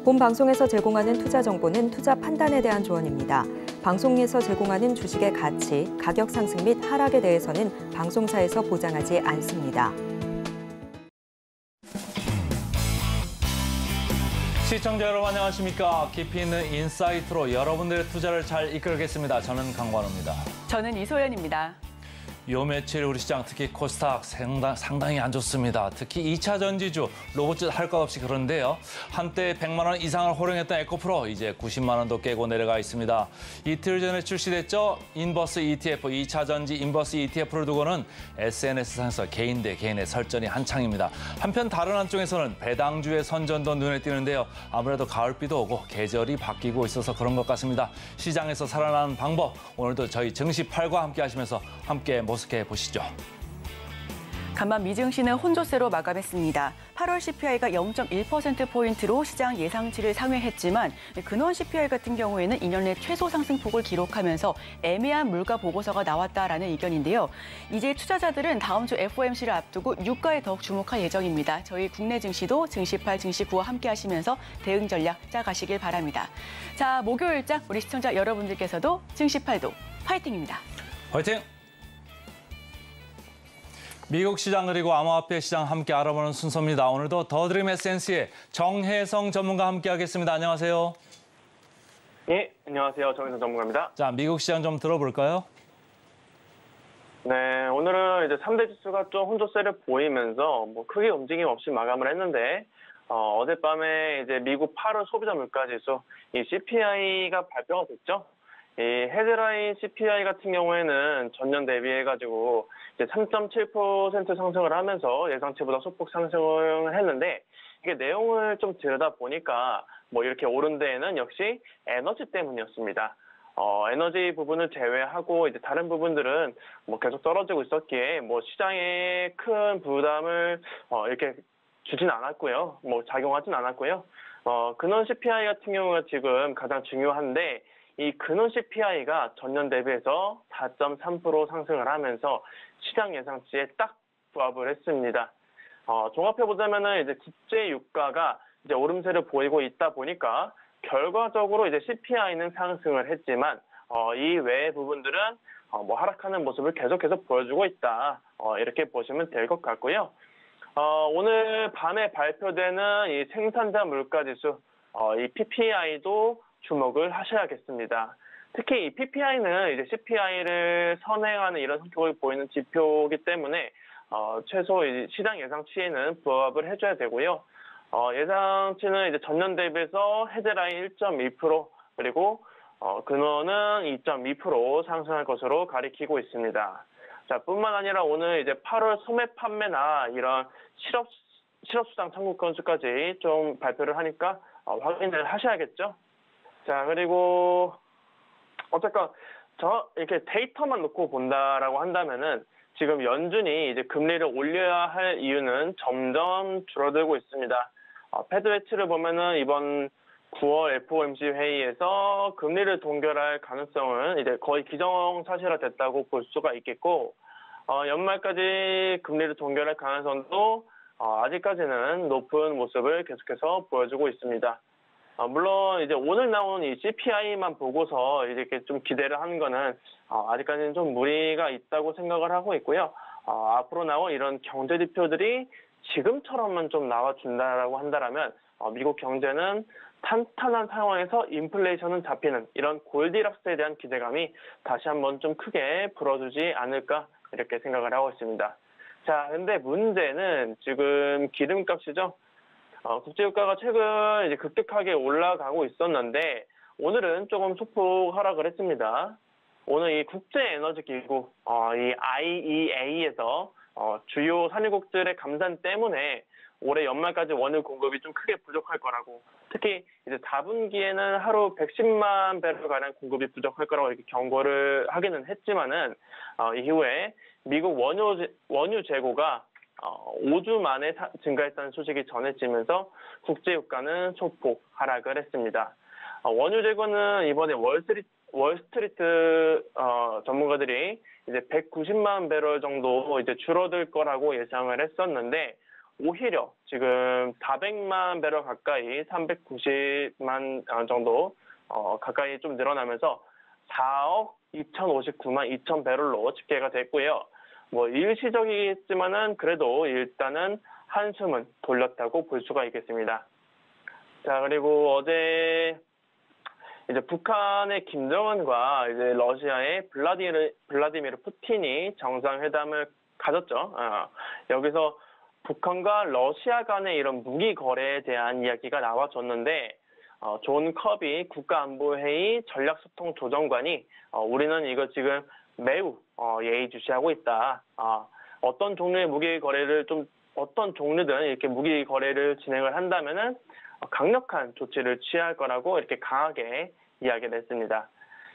본 방송에서 제공하는 투자 정보는 투자 판단에 대한 조언입니다. 방송에서 제공하는 주식의 가치, 가격 상승 및 하락에 대해서는 방송사에서 보장하지 않습니다. 시청자 여러분 안녕하십니까? 깊이 있는 인사이트로 여러분들의 투자를 잘 이끌겠습니다. 저는 강관우입니다. 저는 이소연입니다. 요 며칠 우리 시장 특히 코스닥 상당히 안 좋습니다. 특히 2차 전지주 로봇 할 것 없이 그런데요. 한때 100만 원 이상을 호령했던 에코프로 이제 90만 원도 깨고 내려가 있습니다. 이틀 전에 출시됐죠. 인버스 ETF, 2차 전지 인버스 ETF를 두고는 SNS상에서 개인 대 개인의 설전이 한창입니다. 한편 다른 한쪽에서는 배당주의 선전도 눈에 띄는데요. 아무래도 가을비도 오고 계절이 바뀌고 있어서 그런 것 같습니다. 시장에서 살아나는 방법, 오늘도 저희 증시8과 함께 하시면서 함께 모색해 보시죠. 간만 미증시는 혼조세로 마감했습니다. 8월 CPI가 0.1%포인트로 시장 예상치를 상회했지만 근원 CPI 같은 경우에는 2년 내 최소 상승폭을 기록하면서 애매한 물가 보고서가 나왔다라는 의견인데요. 이제 투자자들은 다음 주 FOMC를 앞두고 유가에 더욱 주목할 예정입니다. 저희 국내 증시도 증시8, 증시9와 함께 하시면서 대응 전략 짜가시길 바랍니다. 자, 목요일장 우리 시청자 여러분들께서도 증시8도 파이팅입니다. 화이팅! 미국 시장 그리고 암호화폐 시장 함께 알아보는 순서입니다. 오늘도 더드림 에센스의 정혜성 전문가 함께하겠습니다. 안녕하세요. 네, 안녕하세요. 정혜성 전문가입니다. 자, 미국 시장 좀 들어볼까요? 네, 오늘은 이제 3대 지수가 좀 혼조세를 보이면서 크게 움직임 없이 마감을 했는데 어젯밤에 이제 미국 8월 소비자 물가지수 이 CPI가 발표가 됐죠. 이 헤드라인 CPI 같은 경우에는 전년 대비해가지고 이제 3.7% 상승을 하면서 예상치보다 소폭 상승을 했는데 이게 내용을 좀 들여다 보니까 이렇게 오른 데에는 역시 에너지 때문이었습니다. 에너지 부분을 제외하고 이제 다른 부분들은 계속 떨어지고 있었기에 시장에 큰 부담을 이렇게 주진 않았고요. 작용하진 않았고요. 근원 CPI 같은 경우가 지금 가장 중요한데 이 근원 CPI가 전년 대비해서 4.3% 상승을 하면서 시장 예상치에 딱 부합을 했습니다. 종합해 보자면은 이제 국제 유가가 이제 오름세를 보이고 있다 보니까 결과적으로 이제 CPI는 상승을 했지만 이 외의 부분들은 하락하는 모습을 계속해서 보여주고 있다. 이렇게 보시면 될 것 같고요. 오늘 밤에 발표되는 이 생산자 물가지수, 이 PPI도 주목을 하셔야겠습니다. 특히 이 PPI는 이제 CPI를 선행하는 이런 성격을 보이는 지표이기 때문에 최소 시장 예상치에는 부합을 해줘야 되고요. 예상치는 이제 전년 대비해서 헤드라인 1.2% 그리고 근원은 2.2% 상승할 것으로 가리키고 있습니다. 자, 뿐만 아니라 오늘 이제 8월 소매 판매나 이런 실업수당 청구 건수까지 좀 발표를 하니까 확인을 하셔야겠죠. 자, 그리고 어쨌건 이렇게 데이터만 놓고 본다라고 한다면은 지금 연준이 이제 금리를 올려야 할 이유는 점점 줄어들고 있습니다. 패드 매치를 보면은 이번 9월 FOMC 회의에서 금리를 동결할 가능성은 이제 거의 기정사실화됐다고 볼 수가 있겠고, 연말까지 금리를 동결할 가능성도 아직까지는 높은 모습을 계속해서 보여주고 있습니다. 물론 이제 오늘 나온 이 CPI만 보고서 이렇게 좀 기대를 하는 거는 아직까지는 좀 무리가 있다고 생각을 하고 있고요. 앞으로 나올 이런 경제 지표들이 지금처럼만 좀 나와준다라고 한다라면 미국 경제는 탄탄한 상황에서 인플레이션은 잡히는 이런 골디락스에 대한 기대감이 다시 한번 좀 크게 불어주지 않을까 이렇게 생각을 하고 있습니다. 자, 근데 문제는 지금 기름값이죠. 국제유가가 최근 이제 급격하게 올라가고 있었는데 오늘은 조금 소폭 하락을 했습니다. 오늘 이 국제에너지기구, 이 IEA에서 주요 산유국들의 감산 때문에 올해 연말까지 원유 공급이 좀 크게 부족할 거라고, 특히 이제 4분기에는 하루 110만 배럴 가량 공급이 부족할 거라고 이렇게 경고를 하기는 했지만은 이후에 미국 원유 재고가 5주 만에 증가했다는 소식이 전해지면서 국제유가는 소폭 하락을 했습니다. 원유 재고는 이번에 월스트리트 전문가들이 이제 190만 배럴 정도 이제 줄어들 거라고 예상을 했었는데 오히려 지금 400만 배럴 가까이 390만 정도 가까이 좀 늘어나면서 4억 2,059만 2천 배럴로 집계가 됐고요. 뭐 일시적이겠지만은 그래도 일단은 한숨은 돌렸다고 볼 수가 있겠습니다. 자, 그리고 어제 이제 북한의 김정은과 이제 러시아의 블라디미르 푸틴이 정상회담을 가졌죠. 여기서 북한과 러시아 간의 이런 무기 거래에 대한 이야기가 나와줬는데 존 커비 국가안보회의 전략소통조정관이 우리는 이거 지금 매우 예의주시하고 있다. 어떤 종류의 무기 거래를 어떤 종류든 이렇게 무기 거래를 진행을 한다면은 강력한 조치를 취할 거라고 이렇게 강하게 이야기를 했습니다.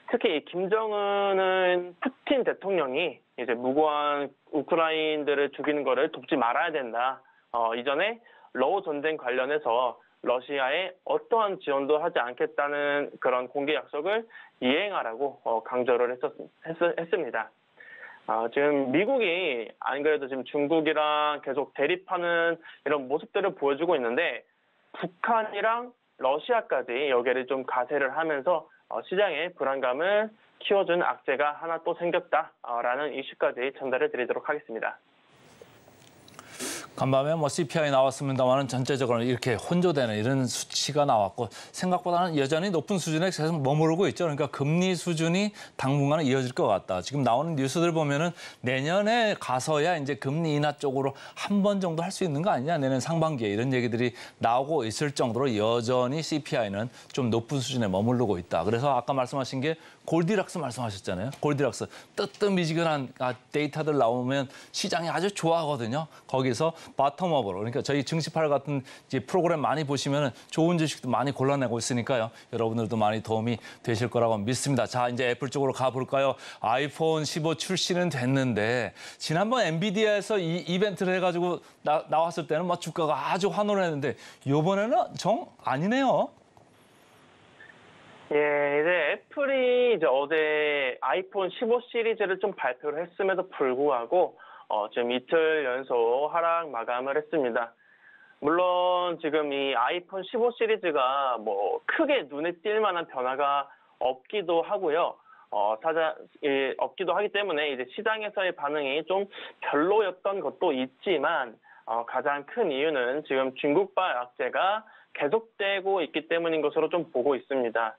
특히 이 김정은은 푸틴 대통령이 이제 무고한 우크라이나인들을 죽이는 거를 돕지 말아야 된다. 이전에 러우 전쟁 관련해서 러시아에 어떠한 지원도 하지 않겠다는 그런 공개 약속을 이행하라고 강조를 했습니다. 지금 미국이 안 그래도 지금 중국이랑 계속 대립하는 이런 모습들을 보여주고 있는데 북한이랑 러시아까지 여기를 좀 가세를 하면서 시장의 불안감을 키워준 악재가 하나 또 생겼다라는 이슈까지 전달해 드리도록 하겠습니다. 간밤에 뭐 CPI 나왔습니다만은 전체적으로 이렇게 혼조되는 이런 수치가 나왔고 생각보다는 여전히 높은 수준에 계속 머무르고 있죠. 그러니까 금리 수준이 당분간은 이어질 것 같다. 지금 나오는 뉴스들 보면은 내년에 가서야 이제 금리 인하 쪽으로 한 번 정도 할 수 있는 거 아니냐. 내년 상반기에 이런 얘기들이 나오고 있을 정도로 여전히 CPI는 좀 높은 수준에 머무르고 있다. 그래서 아까 말씀하신 게 골디락스 말씀하셨잖아요. 골디락스 뜨뜻미지근한 데이터들 나오면 시장이 아주 좋아하거든요. 거기서 바텀업으로 그러니까 저희 증시팔 같은 이제 프로그램 많이 보시면 좋은 주식도 많이 골라내고 있으니까요. 여러분들도 많이 도움이 되실 거라고 믿습니다. 자, 이제 애플 쪽으로 가볼까요? 아이폰 15 출시는 됐는데 지난번 엔비디아에서 이 이벤트를 해가지고 나왔을 때는 막 주가가 아주 환호를 했는데 이번에는 정 아니네요. 예, 이제 애플이 이제 어제 아이폰 15 시리즈를 좀 발표를 했음에도 불구하고 지금 이틀 연속 하락 마감을 했습니다. 물론 지금 이 아이폰 15 시리즈가 뭐 크게 눈에 띌 만한 변화가 없기도 하고요. 없기도 하기 때문에 이제 시장에서의 반응이 좀 별로였던 것도 있지만 가장 큰 이유는 지금 중국발 악재가 계속되고 있기 때문인 것으로 좀 보고 있습니다.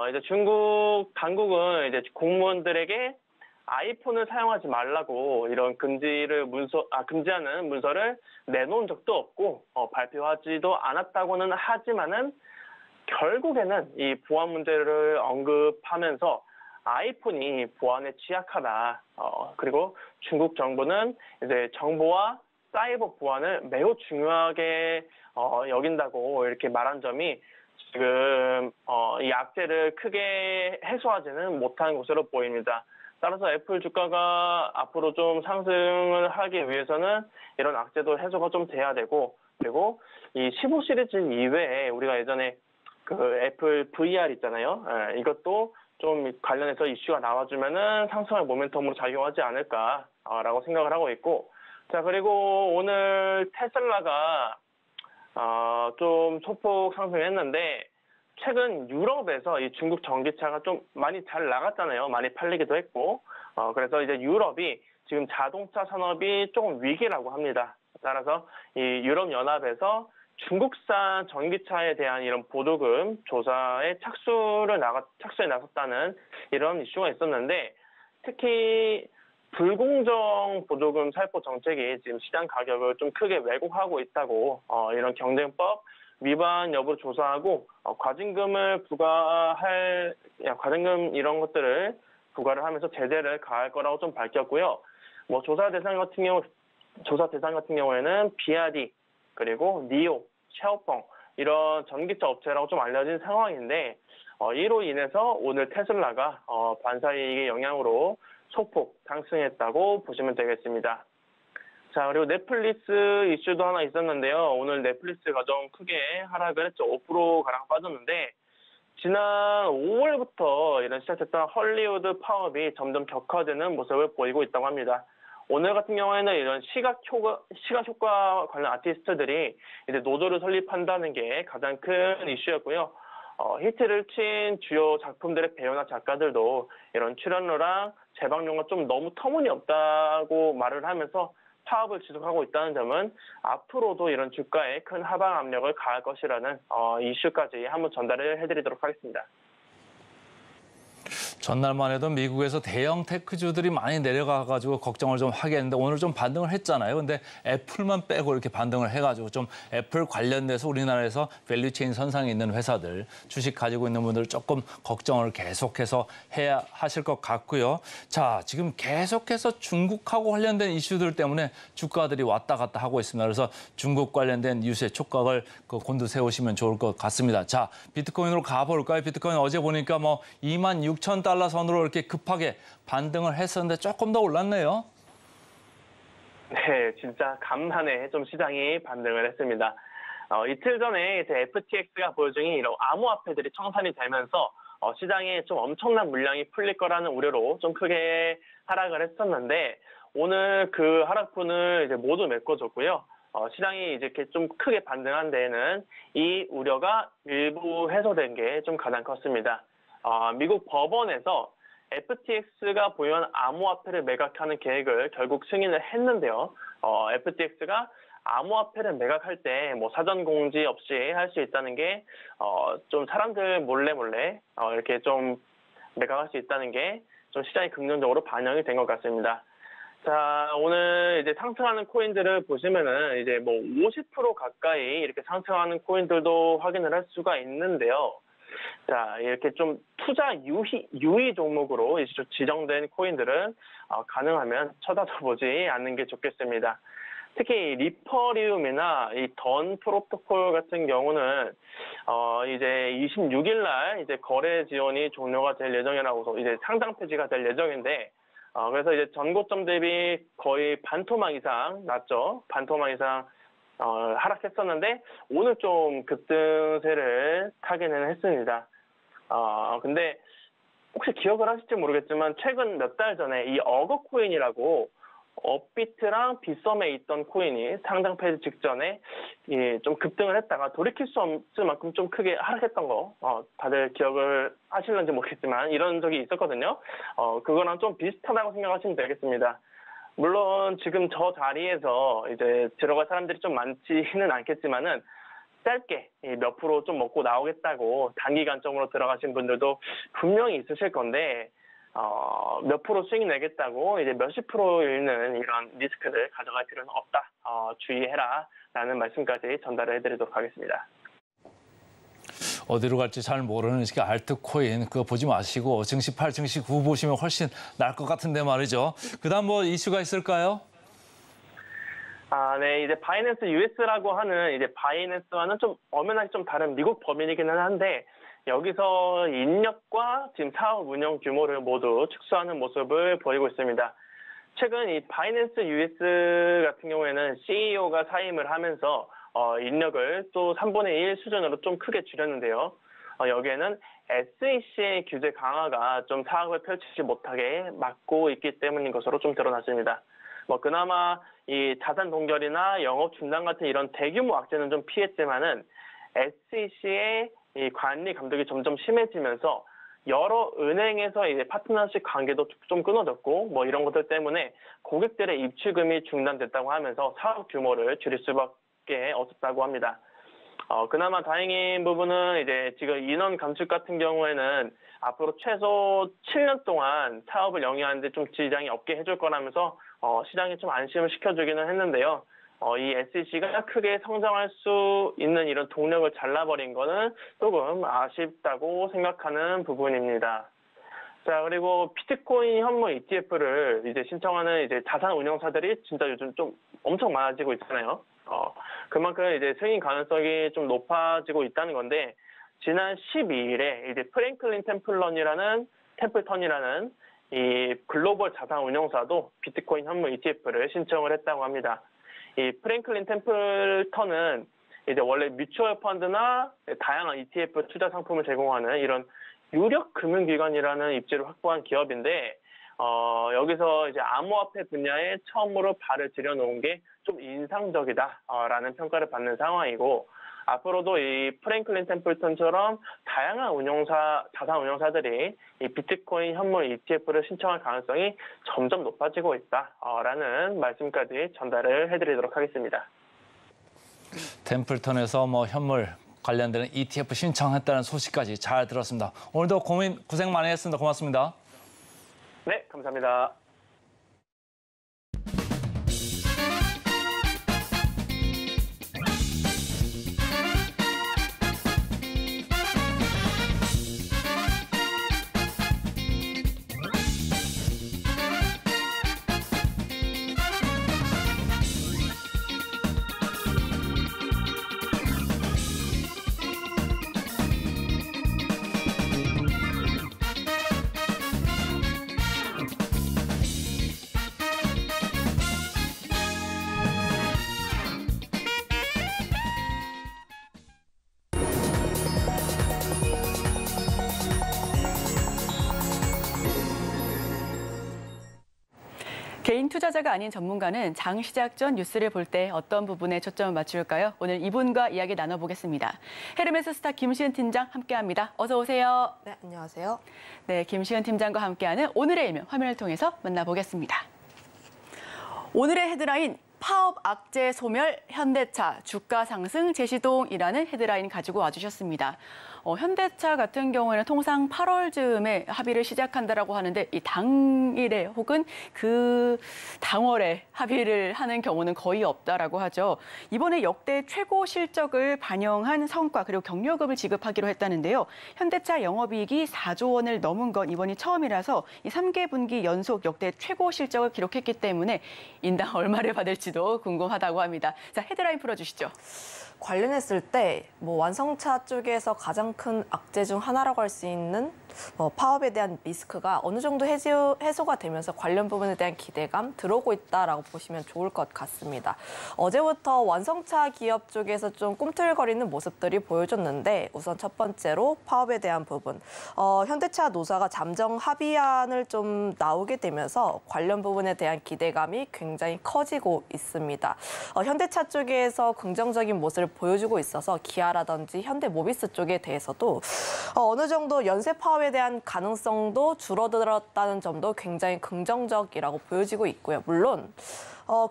이제 중국 당국은 이제 공무원들에게 아이폰을 사용하지 말라고 이런 금지하는 문서를 내놓은 적도 없고 발표하지도 않았다고는 하지만은 결국에는 이 보안 문제를 언급하면서 아이폰이 보안에 취약하다. 그리고 중국 정부는 이제 정보와 사이버 보안을 매우 중요하게 여긴다고 이렇게 말한 점이 지금 이 악재를 크게 해소하지는 못한 것으로 보입니다. 따라서 애플 주가가 앞으로 좀 상승을 하기 위해서는 이런 악재도 해소가 좀 돼야 되고, 그리고 이 15 시리즈 이외에 우리가 예전에 그 애플 VR 있잖아요. 이것도 좀 관련해서 이슈가 나와주면은 상승할 모멘텀으로 작용하지 않을까라고 생각을 하고 있고, 자, 그리고 오늘 테슬라가 좀 소폭 상승했는데 최근 유럽에서 이 중국 전기차가 좀 많이 잘 나갔잖아요. 많이 팔리기도 했고, 그래서 이제 유럽이 지금 자동차 산업이 조금 위기라고 합니다. 따라서 이 유럽 연합에서 중국산 전기차에 대한 이런 보조금 조사에 착수에 나섰다는 이런 이슈가 있었는데, 특히 불공정 보조금 살포 정책이 지금 시장 가격을 좀 크게 왜곡하고 있다고 이런 경쟁법 위반 여부를 조사하고 과징금을 과징금 이런 것들을 부과를 하면서 제재를 가할 거라고 좀 밝혔고요. 뭐 조사 대상 같은 경우에는 비아디 그리고 니오, 샤오펑 이런 전기차 업체라고 좀 알려진 상황인데 이로 인해서 오늘 테슬라가 반사이익의 영향으로 소폭 상승했다고 보시면 되겠습니다. 자, 그리고 넷플릭스 이슈도 하나 있었는데요. 오늘 넷플릭스가 좀 크게 하락을 했죠. 5%가량 빠졌는데 지난 5월부터 이런 시작했던 헐리우드 파업이 점점 격화되는 모습을 보이고 있다고 합니다. 오늘 같은 경우에는 이런 시각 효과 관련 아티스트들이 이제 노조를 설립한다는 게 가장 큰 이슈였고요. 히트를 친 주요 작품들의 배우나 작가들도 이런 출연료랑 재방용가 좀 너무 터무니없다고 말을 하면서 파업을 지속하고 있다는 점은 앞으로도 이런 주가에 큰 하방 압력을 가할 것이라는 이슈까지 한번 전달을 해드리도록 하겠습니다. 전날만 해도 미국에서 대형 테크주들이 많이 내려가가지고 걱정을 좀 하게 했는데 오늘 좀 반등을 했잖아요. 근데 애플만 빼고 이렇게 반등을 해가지고 좀 애플 관련돼서 우리나라에서 밸류체인 선상에 있는 회사들, 주식 가지고 있는 분들 조금 걱정을 계속해서 해야 하실 것 같고요. 자, 지금 계속해서 중국하고 관련된 이슈들 때문에 주가들이 왔다 갔다 하고 있습니다. 그래서 중국 관련된 뉴스의 촉각을 곤두세우시면 좋을 것 같습니다. 자, 비트코인으로 가볼까요? 비트코인 어제 보니까 뭐 26,000달러 선으로 이렇게 급하게 반등을 했었는데 조금 더 올랐네요. 네, 진짜 간만에 좀 시장이 반등을 했습니다. 이틀 전에 이제 FTX가 보여준 이런 암호화폐들이 청산이 되면서 시장에 좀 엄청난 물량이 풀릴 거라는 우려로 좀 크게 하락을 했었는데 오늘 그 하락분을 이제 모두 메꿔줬고요. 시장이 이제 이렇게 좀 크게 반등한 데에는 이 우려가 일부 해소된 게 좀 가장 컸습니다. 미국 법원에서 FTX가 보유한 암호화폐를 매각하는 계획을 결국 승인을 했는데요. FTX가 암호화폐를 매각할 때 뭐 사전 공지 없이 할 수 있다는 게 좀 사람들 몰래 이렇게 좀 매각할 수 있다는 게 좀 시장이 긍정적으로 반영이 된 것 같습니다. 자, 오늘 이제 상승하는 코인들을 보시면은 이제 뭐 50% 가까이 이렇게 상승하는 코인들도 확인을 할 수가 있는데요. 자, 이렇게 좀 투자 유의 종목으로 이제 지정된 코인들은 가능하면 쳐다보지 않는 게 좋겠습니다. 특히 리퍼리움이나 이 던 프로토콜 같은 경우는 이제 26일 날 이제 거래 지원이 종료가 될 예정이라고 이제 상장 폐지가 될 예정인데 그래서 이제 전고점 대비 거의 반토막 이상 났죠. 반토막 이상 하락했었는데 오늘 좀 급등세를 타기는 했습니다. 근데 혹시 기억을 하실지 모르겠지만 최근 몇 달 전에 이 어거코인이라고 업비트랑 빗썸에 있던 코인이 상장 폐지 직전에 좀 급등을 했다가 돌이킬 수 없을 만큼 좀 크게 하락했던 거 다들 기억을 하실는지 모르겠지만 이런 적이 있었거든요. 그거랑 좀 비슷하다고 생각하시면 되겠습니다. 물론 지금 저 자리에서 이제 들어갈 사람들이 좀 많지는 않겠지만은 짧게 몇 프로 좀 먹고 나오겠다고 단기간적으로 들어가신 분들도 분명히 있으실 건데 몇 프로 수익 내겠다고 이제 몇십 프로 잃는 이런 리스크를 가져갈 필요는 없다. 주의해라 라는 말씀까지 전달을 해드리도록 하겠습니다. 어디로 갈지 잘 모르는 알트코인 그거 보지 마시고 증시 8, 증시 9 보시면 훨씬 나을 것 같은데 말이죠. 그다음 뭐 이슈가 있을까요? 네, 이제 바이낸스 US라고 하는 이제 바이낸스와는 좀 엄연하게 좀 다른 미국 법인이기는 한데 여기서 인력과 지금 사업 운영 규모를 모두 축소하는 모습을 보이고 있습니다. 최근 이 바이낸스 US 같은 경우에는 CEO가 사임을 하면서 인력을 또 3분의 1 수준으로 좀 크게 줄였는데요. 여기에는 SEC의 규제 강화가 좀 사업을 펼치지 못하게 막고 있기 때문인 것으로 좀 드러났습니다. 그나마 이 자산 동결이나 영업 중단 같은 이런 대규모 악재는 좀 피했지만은 SEC의 이 관리 감독이 점점 심해지면서 여러 은행에서 이제 파트너십 관계도 좀 끊어졌고 이런 것들 때문에 고객들의 입출금이 중단됐다고 하면서 사업 규모를 줄일 수밖에 없었다고 합니다. 그나마 다행인 부분은 이제 지금 인원 감축 같은 경우에는 앞으로 최소 7년 동안 사업을 영위하는데 좀 지장이 없게 해줄 거라면서 시장에 좀 안심을 시켜주기는 했는데요. 이 SEC가 크게 성장할 수 있는 이런 동력을 잘라버린 거는 조금 아쉽다고 생각하는 부분입니다. 자, 그리고 비트코인 현물 ETF를 이제 신청하는 이제 자산 운용사들이 진짜 요즘 좀 엄청 많아지고 있잖아요. 그만큼 이제 승인 가능성이 좀 높아지고 있다는 건데, 지난 12일에 이제 프랭클린 템플턴이라는 이 글로벌 자산 운용사도 비트코인 현물 ETF를 신청을 했다고 합니다. 이 프랭클린 템플턴은 이제 원래 뮤추얼 펀드나 다양한 ETF 투자 상품을 제공하는 이런 유력 금융기관이라는 입지를 확보한 기업인데 여기서 이제 암호화폐 분야에 처음으로 발을 들여놓은 게 좀 인상적이다라는 평가를 받는 상황이고, 앞으로도 이 프랭클린 템플턴처럼 다양한 자산 운용사들이 이 비트코인 현물 ETF를 신청할 가능성이 점점 높아지고 있다라는 말씀까지 전달을 해드리도록 하겠습니다. 템플턴에서 현물 관련되는 ETF 신청했다는 소식까지 잘 들었습니다. 오늘도 고생 많이 했습니다. 고맙습니다. 네, 감사합니다. 개인 투자자가 아닌 전문가는 장 시작 전 뉴스를 볼 때 어떤 부분에 초점을 맞출까요? 오늘 이분과 이야기 나눠보겠습니다. 헤르메스 스타 김시은 팀장 함께합니다. 어서 오세요. 네, 안녕하세요. 네, 김시은 팀장과 함께하는 오늘의 일면 화면을 통해서 만나보겠습니다. 오늘의 헤드라인, 파업 악재 소멸, 현대차 주가 상승 재시동이라는 헤드라인 가지고 와주셨습니다. 현대차 같은 경우에는 통상 8월 즈음에 합의를 시작한다라고 하는데 이 당일에 혹은 그 당월에 합의를 하는 경우는 거의 없다라고 하죠. 이번에 역대 최고 실적을 반영한 성과 그리고 경료급을 지급하기로 했다는데요. 현대차 영업이익이 4조 원을 넘은 건 이번이 처음이라서 이 3개 분기 연속 역대 최고 실적을 기록했기 때문에 인당 얼마를 받을지도 궁금하다고 합니다. 자, 헤드라인 풀어주시죠. 관련했을 때 완성차 쪽에서 가장 큰 악재 중 하나라고 할 수 있는 파업에 대한 리스크가 어느 정도 해소가 되면서 관련 부분에 대한 기대감 들어오고 있다라고 보시면 좋을 것 같습니다. 어제부터 완성차 기업 쪽에서 좀 꿈틀거리는 모습들이 보여줬는데 우선 첫 번째로 파업에 대한 부분. 현대차 노사가 잠정 합의안을 좀 나오게 되면서 관련 부분에 대한 기대감이 굉장히 커지고 있습니다. 현대차 쪽에서 긍정적인 모습을 보여주고 있어서 기아라든지 현대모비스 쪽에 대해서도 어느 정도 연쇄 파업에 대한 가능성도 줄어들었다는 점도 굉장히 긍정적이라고 보여지고 있고요. 물론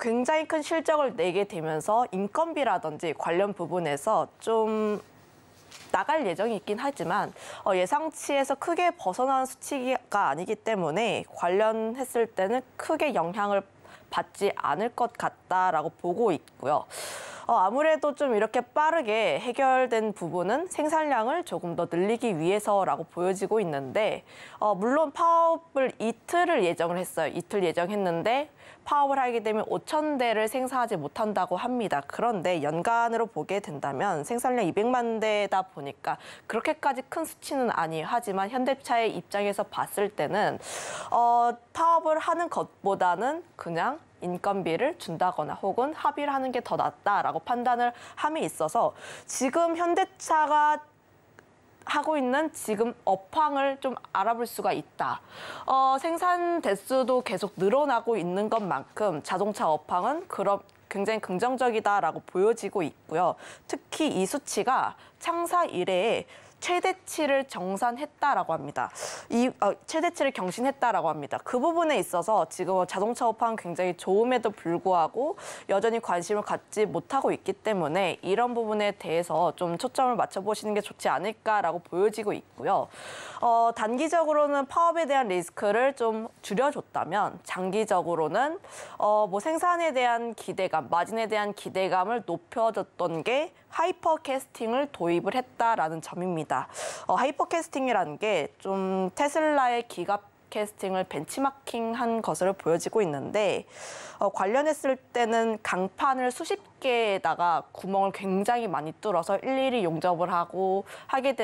굉장히 큰 실적을 내게 되면서 인건비라든지 관련 부분에서 좀 나갈 예정이 있긴 하지만 예상치에서 크게 벗어나는 수치가 아니기 때문에 관련했을 때는 크게 영향을 받지 않을 것 같다라고 보고 있고요. 아무래도 좀 이렇게 빠르게 해결된 부분은 생산량을 조금 더 늘리기 위해서라고 보여지고 있는데 물론 파업을 이틀을 예정을 했어요. 이틀 예정했는데 파업을 하게 되면 5,000대를 생산하지 못한다고 합니다. 그런데 연간으로 보게 된다면 생산량 200만 대다 보니까 그렇게까지 큰 수치는 아니에요. 하지만 현대차의 입장에서 봤을 때는 파업을 하는 것보다는 그냥 인건비를 준다거나 혹은 합의를 하는 게 더 낫다라고 판단을 함에 있어서 지금 현대차가 하고 있는 지금 업황을 좀 알아볼 수가 있다. 생산 대수도 계속 늘어나고 있는 것만큼 자동차 업황은 굉장히 긍정적이다라고 보여지고 있고요. 특히 이 수치가 창사 이래에 최대치를 정산했다라고 합니다. 최대치를 경신했다라고 합니다. 그 부분에 있어서 지금 자동차 업황은 굉장히 좋음에도 불구하고 여전히 관심을 갖지 못하고 있기 때문에 이런 부분에 대해서 좀 초점을 맞춰보시는 게 좋지 않을까라고 보여지고 있고요. 단기적으로는 파업에 대한 리스크를 좀 줄여줬다면 장기적으로는 생산에 대한 기대감, 마진에 대한 기대감을 높여줬던 게 하이퍼캐스팅을 도입을 했다라는 점입니다. 하이퍼캐스팅이라는 게 좀 테슬라의 기갑 캐스팅을 벤치마킹한 것으로 보여지고 있는데 관련했을 때는 강판을 수십 어깨에다가 구멍을 굉장히 많이 뚫어서 일일이 용접을 하고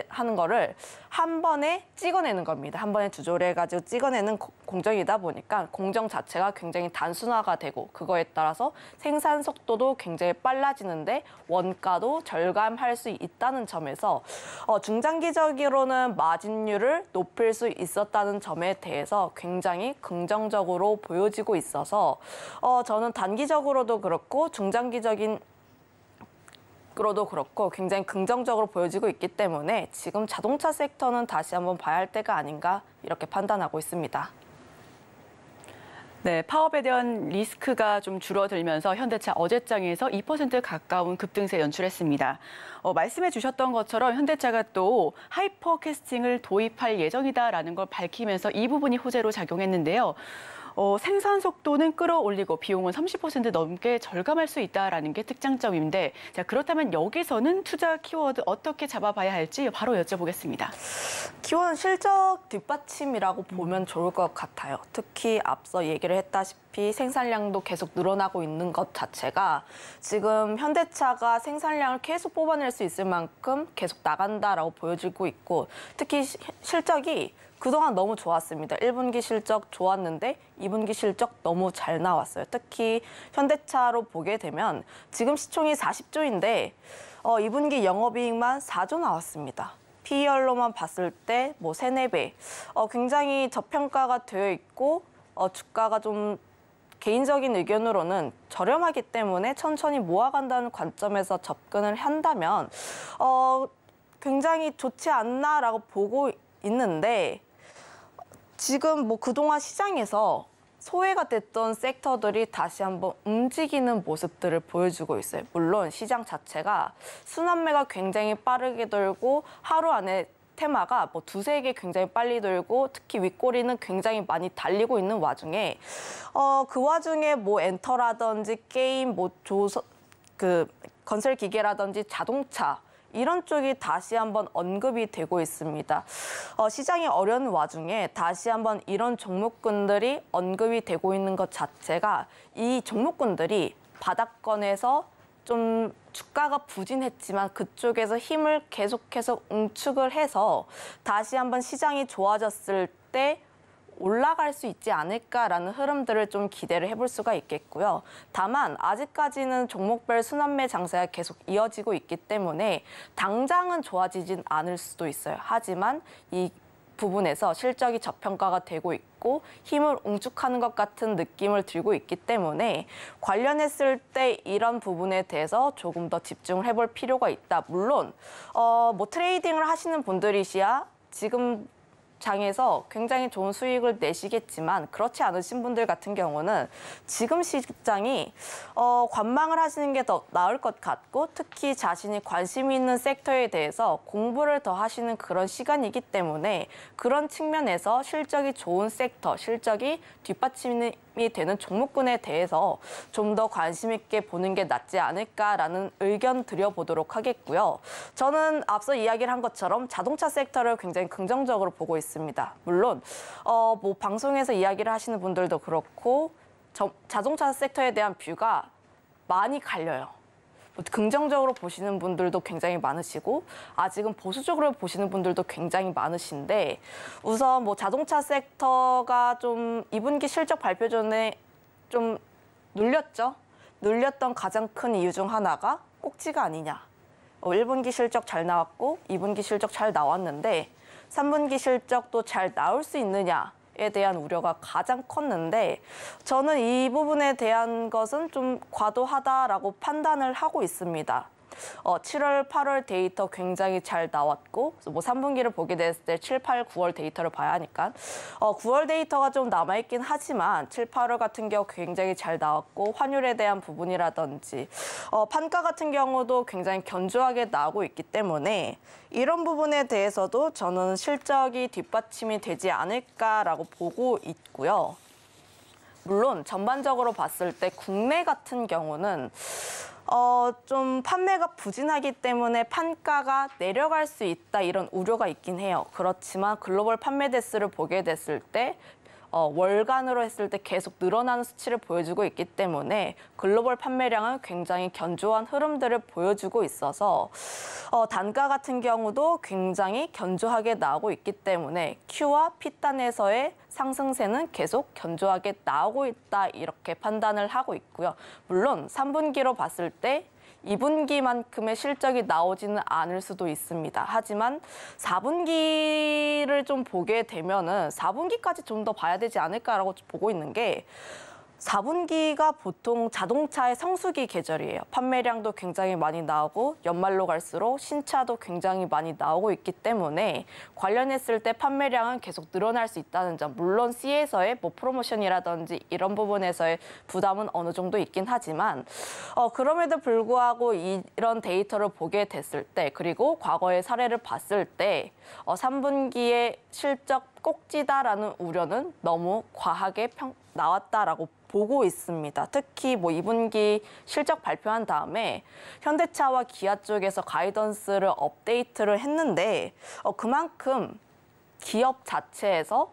하는 거를 한 번에 찍어내는 겁니다. 한 번에 조절해가지고 찍어내는 공정이다 보니까 공정 자체가 굉장히 단순화가 되고 그거에 따라서 생산 속도도 굉장히 빨라지는데 원가도 절감할 수 있다는 점에서 중장기적으로는 마진율을 높일 수 있었다는 점에 대해서 굉장히 긍정적으로 보여지고 있어서 저는 단기적으로도 그렇고 중장기적인 로도 그렇고 굉장히 긍정적으로 보여지고 있기 때문에 지금 자동차 섹터는 다시 한번 봐야 할 때가 아닌가 이렇게 판단하고 있습니다. 네, 파업에 대한 리스크가 좀 줄어들면서 현대차 어제장에서 2% 가까운 급등세 연출했습니다. 말씀해 주셨던 것처럼 현대차가 또 하이퍼캐스팅을 도입할 예정이다라는 걸 밝히면서 이 부분이 호재로 작용했는데요. 생산 속도는 끌어올리고 비용은 30% 넘게 절감할 수 있다라는 게 특장점인데, 자, 그렇다면 여기서는 투자 키워드 어떻게 잡아봐야 할지 바로 여쭤보겠습니다. 키워드는 실적 뒷받침이라고 보면 좋을 것 같아요. 특히 앞서 얘기를 했다시피 생산량도 계속 늘어나고 있는 것 자체가 지금 현대차가 생산량을 계속 뽑아낼 수 있을 만큼 계속 나간다라고 보여지고 있고, 특히 실적이 그동안 너무 좋았습니다. 1분기 실적 좋았는데 2분기 실적 너무 잘 나왔어요. 특히 현대차로 보게 되면 지금 시총이 40조인데 2분기 영업이익만 4조 나왔습니다. PER로만 봤을 때 뭐 3, 4배. 굉장히 저평가가 되어 있고 주가가 좀 개인적인 의견으로는 저렴하기 때문에 천천히 모아간다는 관점에서 접근을 한다면 굉장히 좋지 않나라고 보고 있는데, 지금 뭐 그동안 시장에서 소외가 됐던 섹터들이 다시 한번 움직이는 모습들을 보여주고 있어요. 물론 시장 자체가 순환매가 굉장히 빠르게 돌고 하루 안에 테마가 뭐 2-3개 굉장히 빨리 돌고 특히 윗꼬리는 굉장히 많이 달리고 있는 와중에 그 와중에 뭐 엔터라든지 게임, 뭐 건설 기계라든지 자동차 이런 쪽이 다시 한번 언급이 되고 있습니다. 시장이 어려운 와중에 다시 한번 이런 종목군들이 언급이 되고 있는 것 자체가 이 종목군들이 바닥권에서 좀 주가가 부진했지만 그쪽에서 힘을 계속해서 응축을 해서 다시 한번 시장이 좋아졌을 때 올라갈 수 있지 않을까라는 흐름들을 좀 기대를 해볼 수가 있겠고요. 다만 아직까지는 종목별 순환매 장세가 계속 이어지고 있기 때문에 당장은 좋아지진 않을 수도 있어요. 하지만 이 부분에서 실적이 저평가가 되고 있고 힘을 응축하는 것 같은 느낌을 들고 있기 때문에 관련했을 때 이런 부분에 대해서 조금 더 집중을 해볼 필요가 있다. 물론 뭐 트레이딩을 하시는 분들이시야 지금 장에서 굉장히 좋은 수익을 내시겠지만 그렇지 않으신 분들 같은 경우는 지금 시장이 관망을 하시는 게 더 나을 것 같고, 특히 자신이 관심 있는 섹터에 대해서 공부를 더 하시는 그런 시간이기 때문에 그런 측면에서 실적이 좋은 섹터, 실적이 뒷받침이 되는 종목군에 대해서 좀 더 관심 있게 보는 게 낫지 않을까라는 의견 드려보도록 하겠고요. 저는 앞서 이야기를 한 것처럼 자동차 섹터를 굉장히 긍정적으로 보고 있습니다. 물론 뭐 방송에서 이야기를 하시는 분들도 그렇고 자동차 섹터에 대한 뷰가 많이 갈려요. 긍정적으로 보시는 분들도 굉장히 많으시고 아직은 보수적으로 보시는 분들도 굉장히 많으신데, 우선 뭐 자동차 섹터가 좀 2분기 실적 발표 전에 좀 눌렸죠. 눌렸던 가장 큰 이유 중 하나가 꼭지가 아니냐. 1분기 실적 잘 나왔고 2분기 실적 잘 나왔는데 3분기 실적도 잘 나올 수 있느냐에 대한 우려가 가장 컸는데, 저는 이 부분에 대한 것은 좀 과도하다라고 판단을 하고 있습니다. 7월, 8월 데이터 굉장히 잘 나왔고, 뭐 3분기를 보게 됐을 때 7, 8, 9월 데이터를 봐야 하니까 9월 데이터가 좀 남아있긴 하지만 7, 8월 같은 경우 굉장히 잘 나왔고, 환율에 대한 부분이라든지 판가 같은 경우도 굉장히 견조하게 나오고 있기 때문에 이런 부분에 대해서도 저는 실적이 뒷받침이 되지 않을까라고 보고 있고요. 물론 전반적으로 봤을 때 국내 같은 경우는 좀 판매가 부진하기 때문에 판가가 내려갈 수 있다 이런 우려가 있긴 해요. 그렇지만 글로벌 판매 대수를 보게 됐을 때 월간으로 했을 때 계속 늘어나는 수치를 보여주고 있기 때문에 글로벌 판매량은 굉장히 견조한 흐름들을 보여주고 있어서 단가 같은 경우도 굉장히 견조하게 나오고 있기 때문에 Q와 P단에서의 상승세는 계속 견조하게 나오고 있다 이렇게 판단을 하고 있고요. 물론 3분기로 봤을 때 2분기만큼의 실적이 나오지는 않을 수도 있습니다. 하지만 4분기를 좀 보게 되면은 4분기까지 좀 더 봐야 되지 않을까라고 보고 있는 게 4분기가 보통 자동차의 성수기 계절이에요. 판매량도 굉장히 많이 나오고 연말로 갈수록 신차도 굉장히 많이 나오고 있기 때문에 관련했을 때 판매량은 계속 늘어날 수 있다는 점. 물론 C에서의 뭐 프로모션이라든지 이런 부분에서의 부담은 어느 정도 있긴 하지만 그럼에도 불구하고 이런 데이터를 보게 됐을 때 그리고 과거의 사례를 봤을 때 3분기의 실적 꼭지다라는 우려는 너무 과하게 나왔다라고 보고 있습니다. 특히 뭐 2분기 실적 발표한 다음에 현대차와 기아 쪽에서 가이던스를 업데이트를 했는데 그만큼 기업 자체에서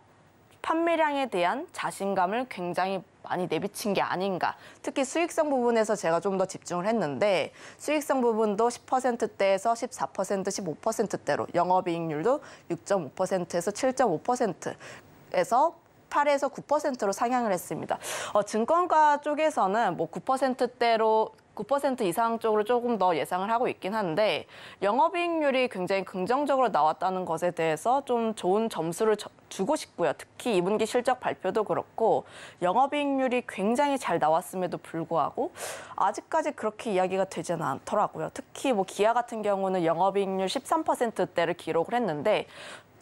판매량에 대한 자신감을 굉장히 많이 내비친 게 아닌가. 특히 수익성 부분에서 제가 좀 더 집중을 했는데 수익성 부분도 10%대에서 14%, 15%대로 영업이익률도 6.5%에서 7.5%에서 8에서 9%로 상향을 했습니다. 증권가 쪽에서는 뭐 9%대로 9% 이상 쪽으로 조금 더 예상을 하고 있긴 한데 영업이익률이 굉장히 긍정적으로 나왔다는 것에 대해서 좀 좋은 점수를 주고 싶고요. 특히 2분기 실적 발표도 그렇고 영업이익률이 굉장히 잘 나왔음에도 불구하고 아직까지 그렇게 이야기가 되지는 않더라고요. 특히 뭐 기아 같은 경우는 영업이익률 13%대를 기록을 했는데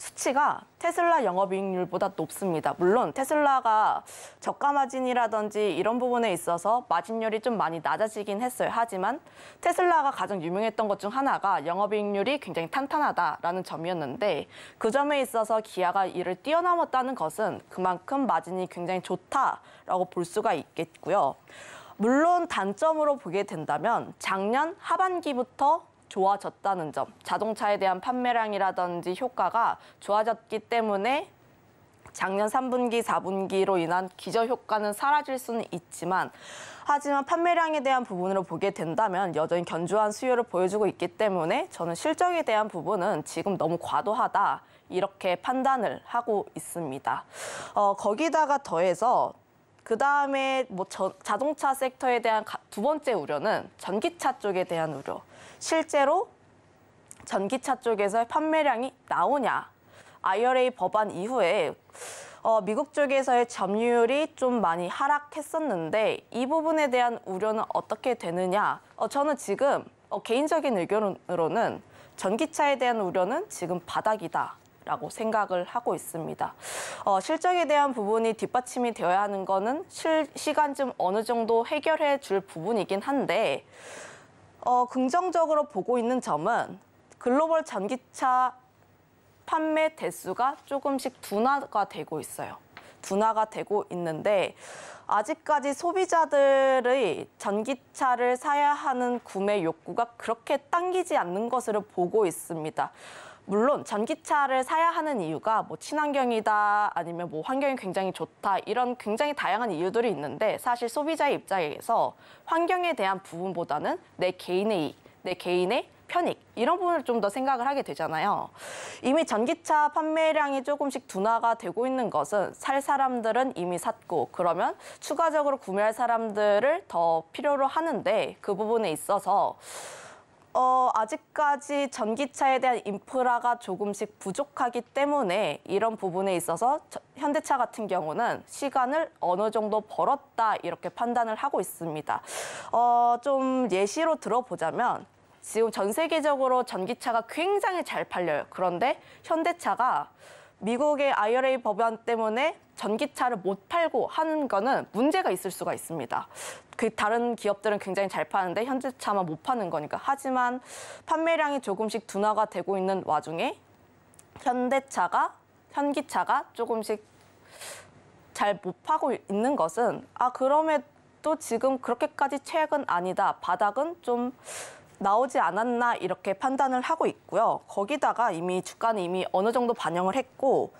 수치가 테슬라 영업이익률보다 높습니다. 물론 테슬라가 저가 마진이라든지 이런 부분에 있어서 마진율이 좀 많이 낮아지긴 했어요. 하지만 테슬라가 가장 유명했던 것 중 하나가 영업이익률이 굉장히 탄탄하다라는 점이었는데 그 점에 있어서 기아가 이를 뛰어넘었다는 것은 그만큼 마진이 굉장히 좋다라고 볼 수가 있겠고요. 물론 단점으로 보게 된다면 작년 하반기부터 좋아졌다는 점, 자동차에 대한 판매량이라든지 효과가 좋아졌기 때문에 작년 3분기, 4분기로 인한 기저효과는 사라질 수는 있지만 하지만 판매량에 대한 부분으로 보게 된다면 여전히 견조한 수요를 보여주고 있기 때문에 저는 실적에 대한 부분은 지금 너무 과도하다 이렇게 판단을 하고 있습니다. 거기다가 더해서 그다음에 뭐 자동차 섹터에 대한 두 번째 우려는 전기차 쪽에 대한 우려. 실제로 전기차 쪽에서 판매량이 나오냐. IRA 법안 이후에 미국 쪽에서의 점유율이 좀 많이 하락했었는데 이 부분에 대한 우려는 어떻게 되느냐. 저는 지금 개인적인 의견으로는 전기차에 대한 우려는 지금 바닥이다라고 생각을 하고 있습니다. 실적에 대한 부분이 뒷받침이 되어야 하는 거는 시간쯤 어느 정도 해결해 줄 부분이긴 한데 긍정적으로 보고 있는 점은 글로벌 전기차 판매 대수가 조금씩 둔화가 되고 있어요. 둔화가 되고 있는데 아직까지 소비자들의 전기차를 사야 하는 구매 욕구가 그렇게 당기지 않는 것으로 보고 있습니다. 물론 전기차를 사야 하는 이유가 뭐 친환경이다 아니면 뭐 환경이 굉장히 좋다 이런 굉장히 다양한 이유들이 있는데 사실 소비자의 입장에서 환경에 대한 부분보다는 내 개인의 이익, 내 개인의 편익 이런 부분을 좀 더 생각을 하게 되잖아요. 이미 전기차 판매량이 조금씩 둔화가 되고 있는 것은 살 사람들은 이미 샀고 그러면 추가적으로 구매할 사람들을 더 필요로 하는데 그 부분에 있어서 아직까지 전기차에 대한 인프라가 조금씩 부족하기 때문에 이런 부분에 있어서 현대차 같은 경우는 시간을 어느 정도 벌었다 이렇게 판단을 하고 있습니다. 좀 예시로 들어보자면 지금 전 세계적으로 전기차가 굉장히 잘 팔려요. 그런데 현대차가 미국의 IRA 법안 때문에 전기차를 못 팔고 하는 거는 문제가 있을 수가 있습니다. 그 다른 기업들은 굉장히 잘 파는데 현대차만 못 파는 거니까. 하지만 판매량이 조금씩 둔화가 되고 있는 와중에 현기차가 조금씩 잘 못 파고 있는 것은 그럼에도 지금 그렇게까지 최악은 아니다. 바닥은 좀 나오지 않았나 이렇게 판단을 하고 있고요. 거기다가 주가는 이미 어느 정도 반영을 했고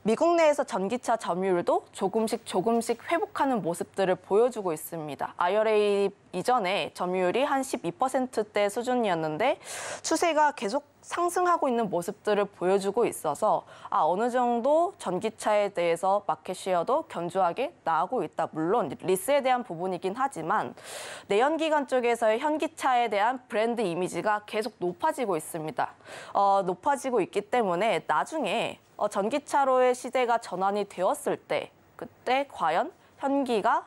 미국 내에서 전기차 점유율도 조금씩 회복하는 모습들을 보여주고 있습니다. IRA 이전에 점유율이 한 12%대 수준이었는데 추세가 계속 상승하고 있는 모습들을 보여주고 있어서 어느 정도 전기차에 대해서 마켓 쉐어도 견조하게 나오고 있다. 물론 리스에 대한 부분이긴 하지만 내연기관 쪽에서의 현기차에 대한 브랜드 이미지가 계속 높아지고 있습니다. 높아지고 있기 때문에 나중에 전기차로의 시대가 전환이 되었을 때 그때 과연 현기가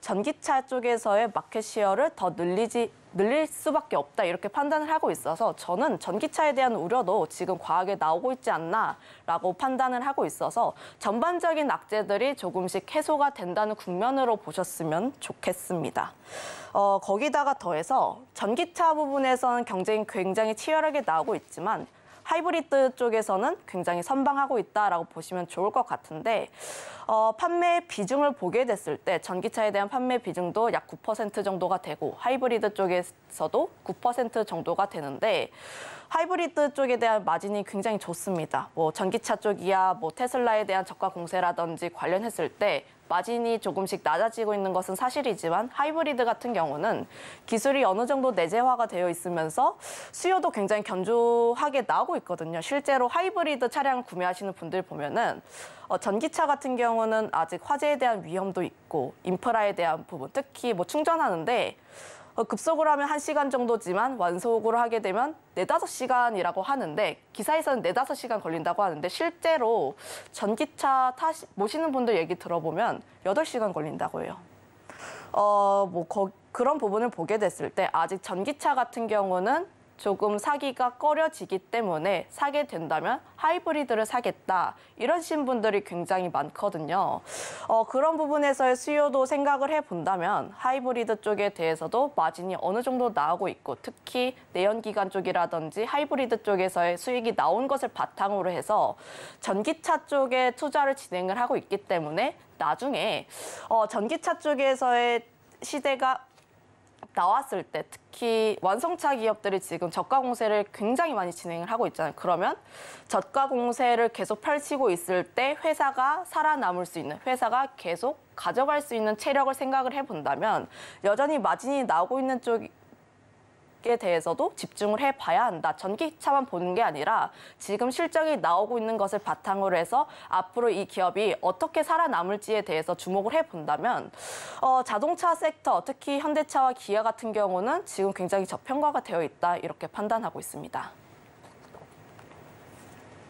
전기차 쪽에서의 마켓 쉐어를 더 늘릴 수밖에 없다 이렇게 판단을 하고 있어서 저는 전기차에 대한 우려도 지금 과하게 나오고 있지 않나라고 판단을 하고 있어서 전반적인 악재들이 조금씩 해소가 된다는 국면으로 보셨으면 좋겠습니다. 거기다가 더해서 전기차 부분에서는 경쟁이 굉장히 치열하게 나오고 있지만 하이브리드 쪽에서는 굉장히 선방하고 있다라고 보시면 좋을 것 같은데 판매 비중을 보게 됐을 때 전기차에 대한 판매 비중도 약 9% 정도가 되고 하이브리드 쪽에서도 9% 정도가 되는데 하이브리드 쪽에 대한 마진이 굉장히 좋습니다. 전기차 쪽이야 테슬라에 대한 저가 공세라든지 관련했을 때 마진이 조금씩 낮아지고 있는 것은 사실이지만 하이브리드 같은 경우는 기술이 어느 정도 내재화가 되어 있으면서 수요도 굉장히 견조하게 나오고 있거든요. 실제로 하이브리드 차량을 구매하시는 분들 보면은 전기차 같은 경우는 아직 화재에 대한 위험도 있고 인프라에 대한 부분, 특히 충전하는데 급속으로 하면 1시간 정도지만 완속으로 하게 되면 4-5시간이라고 하는데 기사에서는 4-5시간 걸린다고 하는데 실제로 전기차 모시는 분들 얘기 들어보면 8시간 걸린다고 해요. 그런 부분을 보게 됐을 때 아직 전기차 같은 경우는 조금 사기가 꺼려지기 때문에 사게 된다면 하이브리드를 사겠다 이러신 분들이 굉장히 많거든요. 그런 부분에서의 수요도 생각을 해본다면 하이브리드 쪽에 대해서도 마진이 어느 정도 나오고 있고 특히 내연기관 쪽이라든지 하이브리드 쪽에서의 수익이 나온 것을 바탕으로 해서 전기차 쪽에 투자를 진행을 하고 있기 때문에 나중에 전기차 쪽에서의 시대가 나왔을 때 특히 완성차 기업들이 지금 저가 공세를 굉장히 많이 진행을 하고 있잖아요. 그러면 저가 공세를 계속 펼치고 있을 때 회사가 살아남을 수 있는, 회사가 계속 가져갈 수 있는 체력을 생각을 해본다면 여전히 마진이 나오고 있는 쪽에 대해서도 집중을 해봐야 한다. 전기차만 보는 게 아니라 지금 실적이 나오고 있는 것을 바탕으로 해서 앞으로 이 기업이 어떻게 살아남을지에 대해서 주목을 해본다면 자동차 섹터, 특히 현대차와 기아 같은 경우는 지금 굉장히 저평가가 되어 있다. 이렇게 판단하고 있습니다.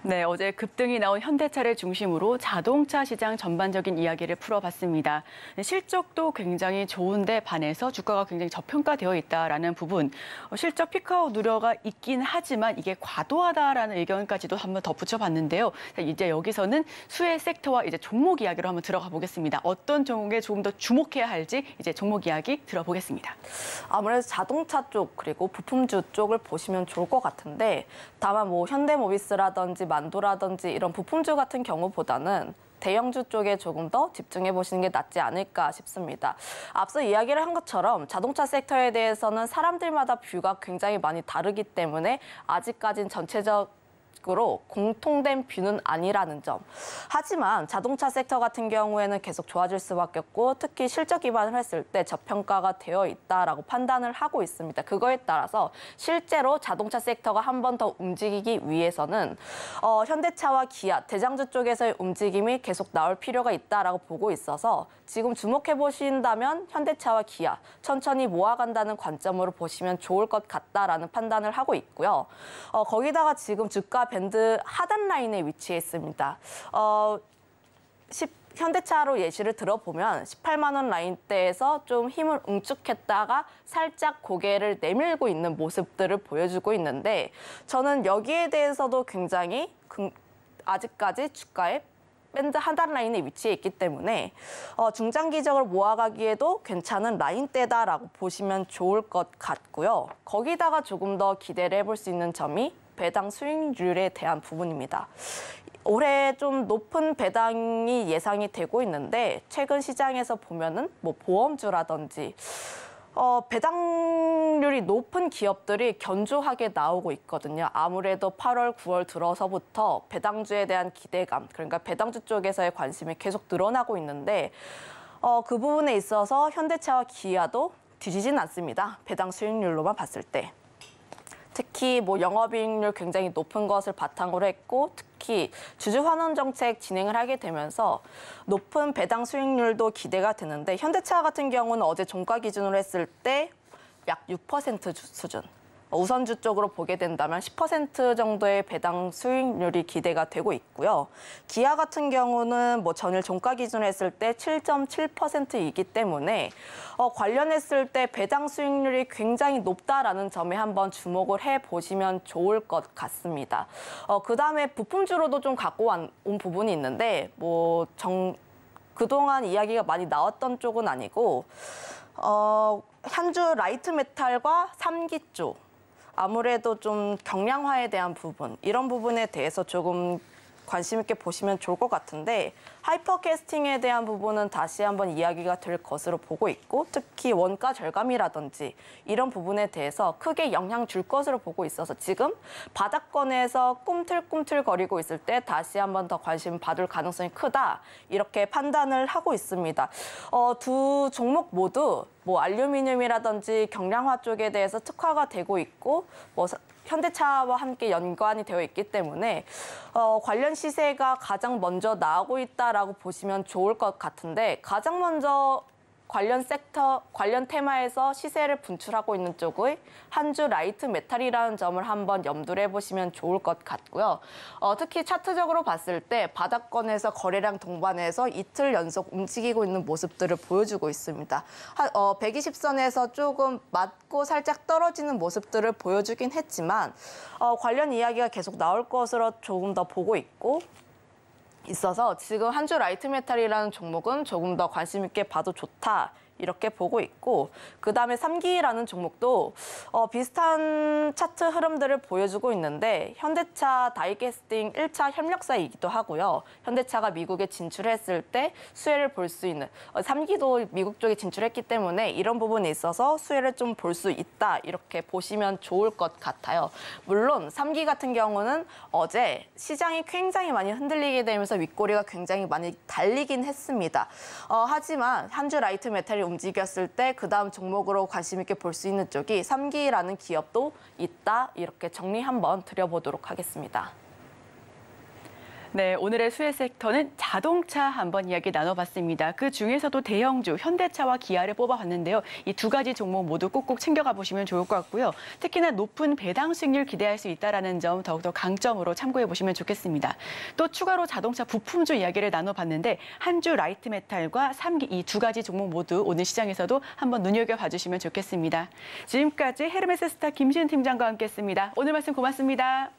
네, 어제 급등이 나온 현대차를 중심으로 자동차 시장 전반적인 이야기를 풀어봤습니다. 실적도 굉장히 좋은데 반해서 주가가 굉장히 저평가되어 있다라는 부분, 실적 피크아웃 우려가 있긴 하지만 이게 과도하다라는 의견까지도 한번 덧붙여봤는데요. 이제 여기서는 수혜 섹터와 이제 종목 이야기로 한번 들어가 보겠습니다. 어떤 종목에 조금 더 주목해야 할지 이제 종목 이야기 들어보겠습니다. 아무래도 자동차 쪽 그리고 부품주 쪽을 보시면 좋을 것 같은데 다만 현대모비스라든지 만도라든지 이런 부품주 같은 경우보다는 대형주 쪽에 조금 더 집중해 보시는 게 낫지 않을까 싶습니다. 앞서 이야기를 한 것처럼 자동차 섹터에 대해서는 사람들마다 뷰가 굉장히 많이 다르기 때문에 아직까지는 전체적으로 공통된 뷰는 아니라는 점. 하지만 자동차 섹터 같은 경우에는 계속 좋아질 수밖에 없고 특히 실적 기반을 했을 때 저평가가 되어 있다라고 판단을 하고 있습니다. 그거에 따라서 실제로 자동차 섹터가 한 번 더 움직이기 위해서는 현대차와 기아, 대장주 쪽에서의 움직임이 계속 나올 필요가 있다라고 보고 있어서 지금 주목해 보신다면 현대차와 기아 천천히 모아간다는 관점으로 보시면 좋을 것 같다라는 판단을 하고 있고요. 거기다가 지금 주가 밴드 하단 라인에 위치해 있습니다. 현대차로 예시를 들어보면 18만 원 라인대에서 좀 힘을 응축했다가 살짝 고개를 내밀고 있는 모습들을 보여주고 있는데 저는 여기에 대해서도 굉장히 아직까지 주가에 밴드 하단 라인에 위치해 있기 때문에 중장기적으로 모아가기에도 괜찮은 라인대다라고 보시면 좋을 것 같고요. 거기다가 조금 더 기대를 해볼 수 있는 점이 배당 수익률에 대한 부분입니다. 올해 좀 높은 배당이 예상이 되고 있는데 최근 시장에서 보면은 보험주라든지 배당률이 높은 기업들이 견조하게 나오고 있거든요. 아무래도 8월, 9월 들어서부터 배당주에 대한 기대감, 그러니까 배당주 쪽에서의 관심이 계속 늘어나고 있는데 그 부분에 있어서 현대차와 기아도 뒤지진 않습니다. 배당 수익률로만 봤을 때. 특히 영업이익률 굉장히 높은 것을 바탕으로 했고 특히 주주 환원 정책 진행을 하게 되면서 높은 배당 수익률도 기대가 되는데 현대차 같은 경우는 어제 종가 기준으로 했을 때 약 6% 수준. 우선주 쪽으로 보게 된다면 10% 정도의 배당 수익률이 기대가 되고 있고요. 기아 같은 경우는 전일 종가 기준으로 했을 때 7.7%이기 때문에 관련했을 때 배당 수익률이 굉장히 높다라는 점에 한번 주목을 해보시면 좋을 것 같습니다. 그다음에 부품주로도 좀 갖고 온 부분이 있는데 그동안 이야기가 많이 나왔던 쪽은 아니고 한주 라이트 메탈과 3기 쪽 아무래도 좀 경량화에 대한 부분, 이런 부분에 대해서 조금 관심 있게 보시면 좋을 것 같은데 하이퍼캐스팅에 대한 부분은 다시 한번 이야기가 될 것으로 보고 있고 특히 원가 절감이라든지 이런 부분에 대해서 크게 영향 줄 것으로 보고 있어서 지금 바닥권에서 꿈틀꿈틀거리고 있을 때 다시 한번 더 관심 받을 가능성이 크다 이렇게 판단을 하고 있습니다. 두 종목 모두 알루미늄이라든지 경량화 쪽에 대해서 특화가 되고 있고 현대차와 함께 연관이 되어 있기 때문에 관련 시세가 가장 먼저 나오고 있다라고 보시면 좋을 것 같은데 가장 먼저 관련 섹터, 관련 테마에서 시세를 분출하고 있는 쪽의 한주 라이트 메탈이라는 점을 한번 염두를 해보시면 좋을 것 같고요. 특히 차트적으로 봤을 때 바닥권에서 거래량 동반해서 이틀 연속 움직이고 있는 모습들을 보여주고 있습니다. 120선에서 조금 맞고 살짝 떨어지는 모습들을 보여주긴 했지만 관련 이야기가 계속 나올 것으로 조금 더 보고 있어서 지금 한주 라이트 메탈이라는 종목은 조금 더 관심 있게 봐도 좋다 이렇게 보고 있고 그다음에 3기라는 종목도 비슷한 차트 흐름들을 보여주고 있는데 현대차 다이캐스팅 1차 협력사이기도 하고요. 현대차가 미국에 진출했을 때 수혜를 볼 수 있는 3기도 미국 쪽에 진출했기 때문에 이런 부분에 있어서 수혜를 좀 볼 수 있다 이렇게 보시면 좋을 것 같아요. 물론 3기 같은 경우는 어제 시장이 굉장히 많이 흔들리게 되면서 윗꼬리가 굉장히 많이 달리긴 했습니다. 하지만 한주 라이트 메탈이 움직였을 때 그다음 종목으로 관심 있게 볼 수 있는 쪽이 3기라는 기업도 있다. 이렇게 정리 한번 드려보도록 하겠습니다. 네, 오늘의 수혜 섹터는 자동차 한번 이야기 나눠봤습니다. 그 중에서도 대형주, 현대차와 기아를 뽑아봤는데요. 이 두 가지 종목 모두 꼭꼭 챙겨가 보시면 좋을 것 같고요. 특히나 높은 배당 수익률 기대할 수 있다는 점 더욱더 강점으로 참고해 보시면 좋겠습니다. 또 추가로 자동차 부품주 이야기를 나눠봤는데 한주 라이트 메탈과 3기 이 두 가지 종목 모두 오늘 시장에서도 한번 눈여겨봐 주시면 좋겠습니다. 지금까지 헤르메스 스타 김시은 팀장과 함께했습니다. 오늘 말씀 고맙습니다.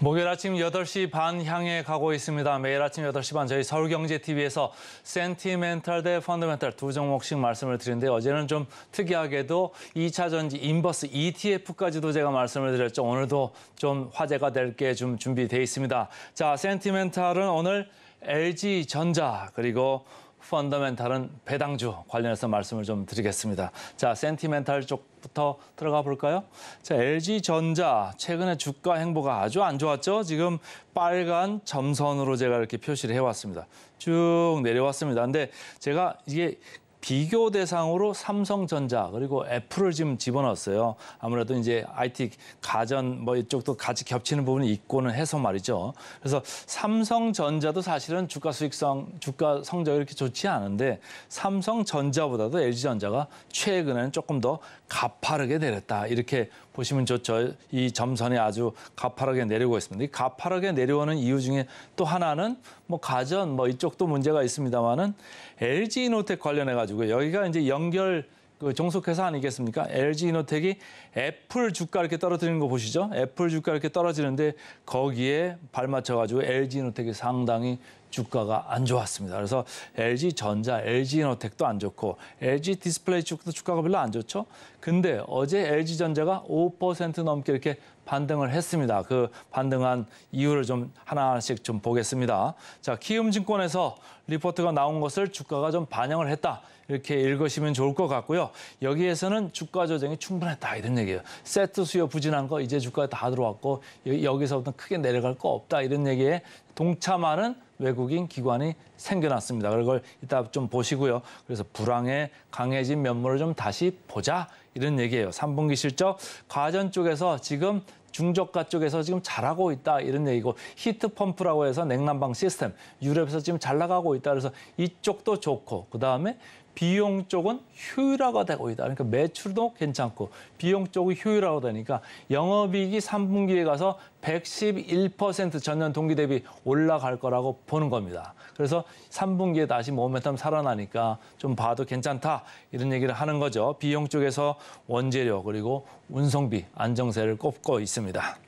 목요일 아침 8시 반 향해 가고 있습니다. 매일 아침 8시 반 저희 서울경제TV에서 센티멘탈 대 펀더멘탈 두 종목씩 말씀을 드리는데 어제는 좀 특이하게도 2차 전지 인버스 ETF까지도 제가 말씀을 드렸죠. 오늘도 좀 화제가 될 게 좀 준비되어 있습니다. 자, 센티멘탈은 오늘 LG전자 그리고 펀더멘탈은 배당주 관련해서 말씀을 좀 드리겠습니다. 자, 센티멘탈 쪽부터 들어가 볼까요? 자, LG전자 최근에 주가 행보가 아주 안 좋았죠. 지금 빨간 점선으로 제가 이렇게 표시를 해왔습니다. 쭉 내려왔습니다. 근데 제가 이게 비교 대상으로 삼성전자 그리고 애플을 지금 집어넣었어요. 아무래도 이제 IT 가전 뭐 이쪽도 같이 겹치는 부분이 있고는 해서 말이죠. 그래서 삼성전자도 사실은 주가 수익성, 주가 성적이 이렇게 좋지 않은데 삼성전자보다도 LG전자가 최근에는 조금 더 가파르게 내렸다. 이렇게 보시면 좋죠. 이 점선이 아주 가파르게 내려오고 있습니다. 이 가파르게 내려오는 이유 중에 또 하나는 뭐 가전 뭐 이쪽도 문제가 있습니다만은 LG이노텍 관련해 가지고 여기가 이제 연결 그 종속회사 아니겠습니까? LG이노텍이 애플 주가 이렇게 떨어뜨리는 거 보시죠? 애플 주가 이렇게 떨어지는데 거기에 발맞춰 가지고 LG이노텍이 상당히 주가가 안 좋았습니다. 그래서 LG전자, LG이노텍도 안 좋고 LG 디스플레이 쪽도 주가가 별로 안 좋죠. 근데 어제 LG전자가 5% 넘게 이렇게 반등을 했습니다. 그 반등한 이유를 좀 하나씩 좀 보겠습니다. 자, 키움증권에서 리포트가 나온 것을 주가가 좀 반영을 했다. 이렇게 읽으시면 좋을 것 같고요. 여기에서는 주가 조정이 충분했다 이런 얘기예요. 세트 수요 부진한 거 이제 주가에 다 들어왔고 여기서부터 크게 내려갈 거 없다 이런 얘기에 동참하는 외국인 기관이 생겨났습니다. 그걸 이따 좀 보시고요. 그래서 불황에 강해진 면모를 좀 다시 보자 이런 얘기예요. 3분기 실적 가전 쪽에서 지금 중저가 쪽에서 지금 잘하고 있다 이런 얘기고 히트펌프라고 해서 냉난방 시스템 유럽에서 지금 잘 나가고 있다. 그래서 이쪽도 좋고 그다음에 비용 쪽은 효율화가 되고 있다. 그러니까 매출도 괜찮고 비용 쪽이 효율화가 되니까 영업이익이 3분기에 가서 111% 전년 동기 대비 올라갈 거라고 보는 겁니다. 그래서 3분기에 다시 모멘텀 살아나니까 좀 봐도 괜찮다 이런 얘기를 하는 거죠. 비용 쪽에서 원재료 그리고 운송비 안정세를 꼽고 있습니다.